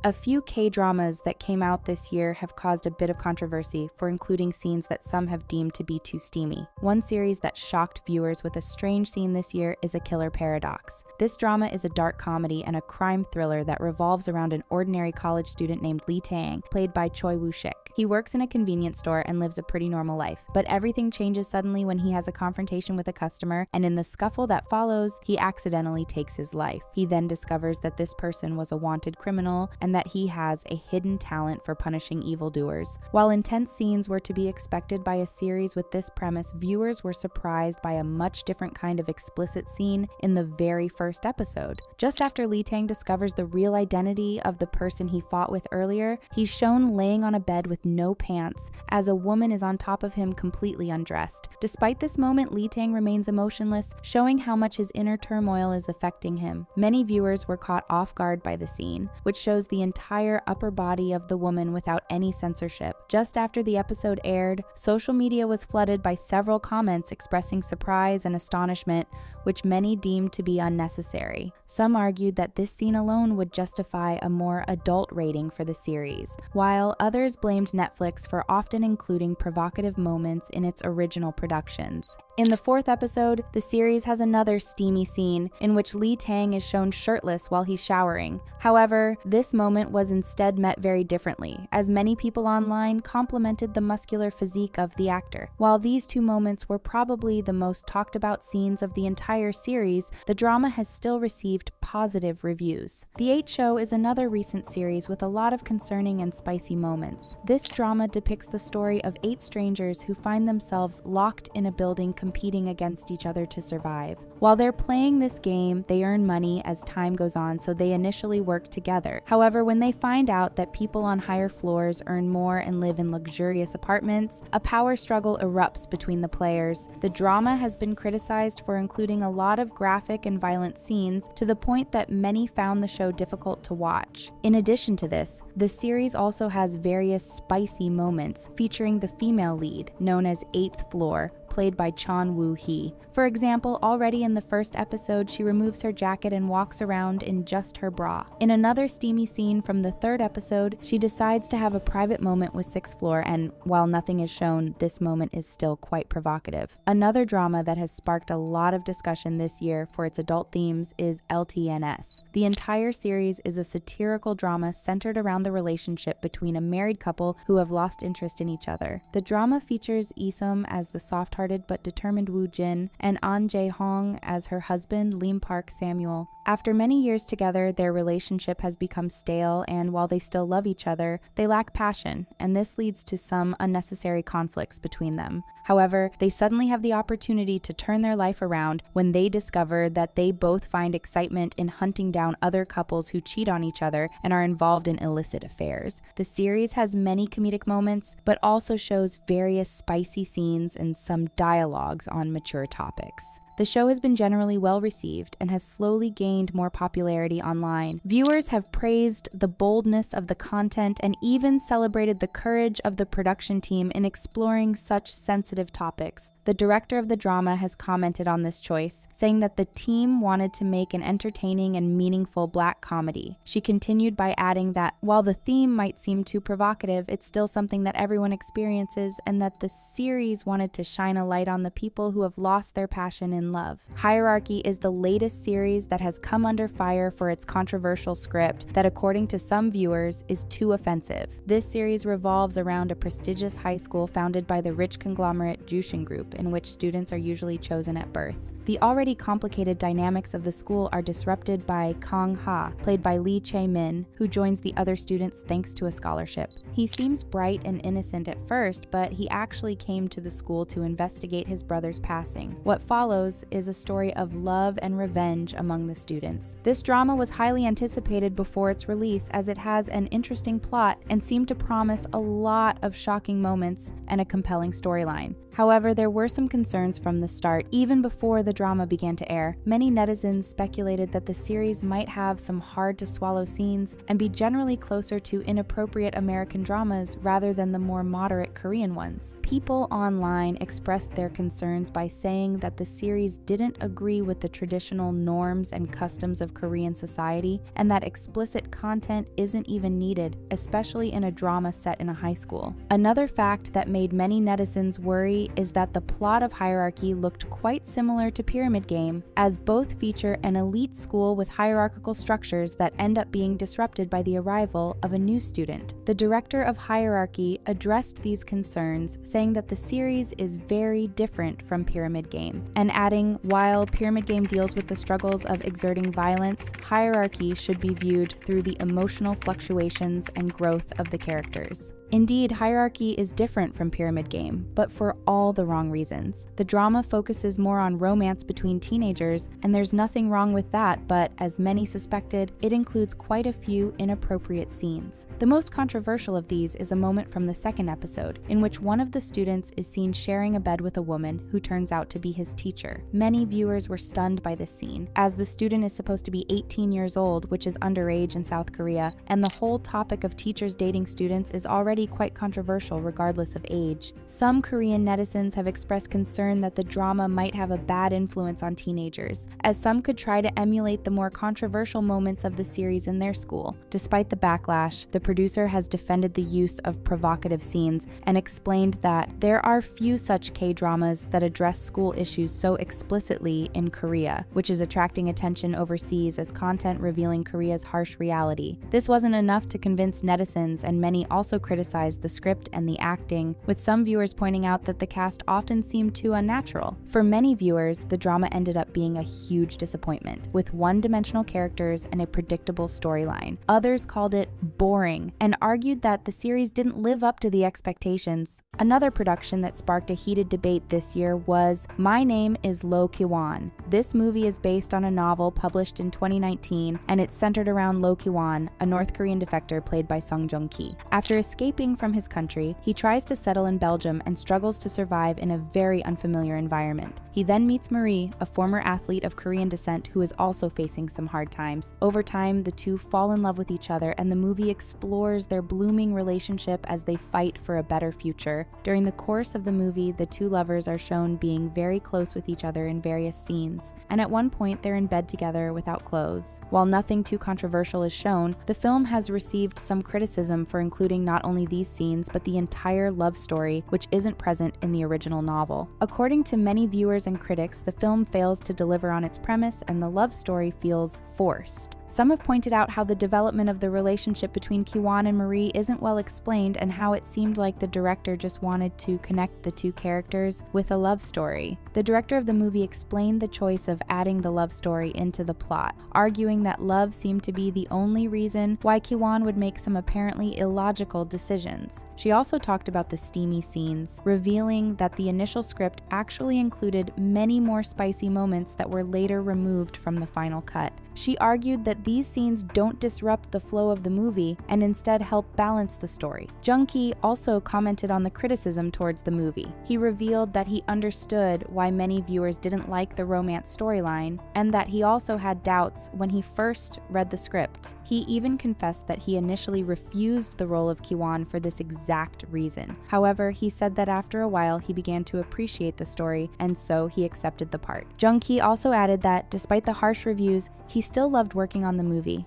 A few K-dramas that came out this year have caused a bit of controversy for including scenes that some have deemed to be too steamy. One series that shocked viewers with a strange scene this year is A Killer Paradox. This drama is a dark comedy and a crime thriller that revolves around an ordinary college student named Lee Tang, played by Choi Woo-shik. He works in a convenience store and lives a pretty normal life, but everything changes suddenly when he has a confrontation with a customer, and in the scuffle that follows, he accidentally takes his life. He then discovers that this person was a wanted criminal and that he has a hidden talent for punishing evildoers. While intense scenes were to be expected by a series with this premise, viewers were surprised by a much different kind of explicit scene in the very first episode. Just after Lee Tang discovers the real identity of the person he fought with earlier, he's shown laying on a bed with no pants, as a woman is on top of him completely undressed. Despite this moment, Lee Tang remains emotionless, showing how much his inner turmoil is affecting him. Many viewers were caught off guard by the scene, which shows the entire upper body of the woman without any censorship. Just after the episode aired, social media was flooded by several comments expressing surprise and astonishment, which many deemed to be unnecessary. Some argued that this scene alone would justify a more adult rating for the series, while others blamed Netflix for often including provocative moments in its original productions. In the fourth episode, the series has another steamy scene in which Lee Tang is shown shirtless while he's showering. However, this moment was instead met very differently, as many people online complimented the muscular physique of the actor. While these two moments were probably the most talked about scenes of the entire series, the drama has still received positive reviews. The 8 Show is another recent series with a lot of concerning and spicy moments. This drama depicts the story of 8 strangers who find themselves locked in a building competing against each other to survive. While they're playing this game, they earn money as time goes on, so they initially work together. However, when they find out that people on higher floors earn more and live in luxurious apartments, a power struggle erupts between the players. The drama has been criticized for including a lot of graphic and violent scenes, to the point that many found the show difficult to watch. In addition to this, the series also has various spicy moments featuring the female lead, known as 8th Floor, played by Chon Woo-hee. For example, already in the first episode, she removes her jacket and walks around in just her bra. In another steamy scene from the third episode, she decides to have a private moment with 6th Floor, and while nothing is shown, this moment is still quite provocative. Another drama that has sparked a lot of discussion this year for its adult themes is LTNS. The entire series is a satirical drama centered around the relationship between a married couple who have lost interest in each other. The drama features Isom as the soft-hearted but determined Woo Jin, and An Jae-hong as her husband, Lim Park Samuel. After many years together, their relationship has become stale, and while they still love each other, they lack passion, and this leads to some unnecessary conflicts between them. However, they suddenly have the opportunity to turn their life around when they discover that they both find excitement in hunting down other couples who cheat on each other and are involved in illicit affairs. The series has many comedic moments, but also shows various spicy scenes and some dialogues on mature topics. The show has been generally well received and has slowly gained more popularity online. Viewers have praised the boldness of the content and even celebrated the courage of the production team in exploring such sensitive topics. The director of the drama has commented on this choice, saying that the team wanted to make an entertaining and meaningful black comedy. She continued by adding that while the theme might seem too provocative, it's still something that everyone experiences, and that the series wanted to shine a light on the people who have lost their passion in love. Hierarchy is the latest series that has come under fire for its controversial script that, according to some viewers, is too offensive. This series revolves around a prestigious high school founded by the rich conglomerate Jushin Group, in which students are usually chosen at birth. The already complicated dynamics of the school are disrupted by Kang Ha, played by Lee Chae-min, who joins the other students thanks to a scholarship. He seems bright and innocent at first, but he actually came to the school to investigate his brother's passing. What follows is a story of love and revenge among the students. This drama was highly anticipated before its release, as it has an interesting plot and seemed to promise a lot of shocking moments and a compelling storyline. However, there were some concerns from the start, even before the drama began to air. Many netizens speculated that the series might have some hard-to-swallow scenes and be generally closer to inappropriate American dramas rather than the more moderate Korean ones. People online expressed their concerns by saying that the series series didn't agree with the traditional norms and customs of Korean society, and that explicit content isn't even needed, especially in a drama set in a high school. Another fact that made many netizens worry is that the plot of Hierarchy looked quite similar to Pyramid Game, as both feature an elite school with hierarchical structures that end up being disrupted by the arrival of a new student. The director of Hierarchy addressed these concerns, saying that the series is very different from Pyramid Game, and adding, while Pyramid Game deals with the struggles of exerting violence, Hierarchy should be viewed through the emotional fluctuations and growth of the characters. Indeed, Hierarchy is different from Pyramid Game, but for all the wrong reasons. The drama focuses more on romance between teenagers, and there's nothing wrong with that, but as many suspected, it includes quite a few inappropriate scenes. The most controversial of these is a moment from the second episode, in which one of the students is seen sharing a bed with a woman who turns out to be his teacher. Many viewers were stunned by this scene, as the student is supposed to be 18 years old, which is underage in South Korea, and the whole topic of teachers dating students is already quite controversial regardless of age. Some Korean netizens have expressed concern that the drama might have a bad influence on teenagers, as some could try to emulate the more controversial moments of the series in their school. Despite the backlash, the producer has defended the use of provocative scenes and explained that there are few such K-dramas that address school issues so explicitly in Korea, which is attracting attention overseas as content revealing Korea's harsh reality. This wasn't enough to convince netizens, and many also criticized the script and the acting, with some viewers pointing out that the cast often seemed too unnatural. For many viewers, the drama ended up being a huge disappointment, with one-dimensional characters and a predictable storyline. Others called it boring and argued that the series didn't live up to the expectations. Another production that sparked a heated debate this year was My Name is Lo Ki-won. This movie is based on a novel published in 2019, and it's centered around Lo Ki-won, a North Korean defector played by Song Joong-ki. After escaping from his country, he tries to settle in Belgium and struggles to survive in a very unfamiliar environment. He then meets Marie, a former athlete of Korean descent who is also facing some hard times. Over time, the two fall in love with each other, and the movie explores their blooming relationship as they fight for a better future. During the course of the movie, the two lovers are shown being very close with each other in various scenes, and at one point they're in bed together without clothes. While nothing too controversial is shown, the film has received some criticism for including not only these scenes, but the entire love story, which isn't present in the original novel. According to many viewers and critics, the film fails to deliver on its premise, and the love story feels forced. Some have pointed out how the development of the relationship between Ki-won and Marie isn't well explained, and how it seemed like the director just wanted to connect the two characters with a love story. The director of the movie explained the choice of adding the love story into the plot, arguing that love seemed to be the only reason why Ki-won would make some apparently illogical decisions. She also talked about the steamy scenes, revealing that the initial script actually included many more spicy moments that were later removed from the final cut. She argued that these scenes don't disrupt the flow of the movie and instead help balance the story. Joong-ki also commented on the criticism towards the movie. He revealed that he understood why many viewers didn't like the romance storyline, and that he also had doubts when he first read the script. He even confessed that he initially refused the role of Ki-won for this exact reason. However, he said that after a while he began to appreciate the story, and so he accepted the part. Joong-ki also added that despite the harsh reviews, he still loved working on the movie.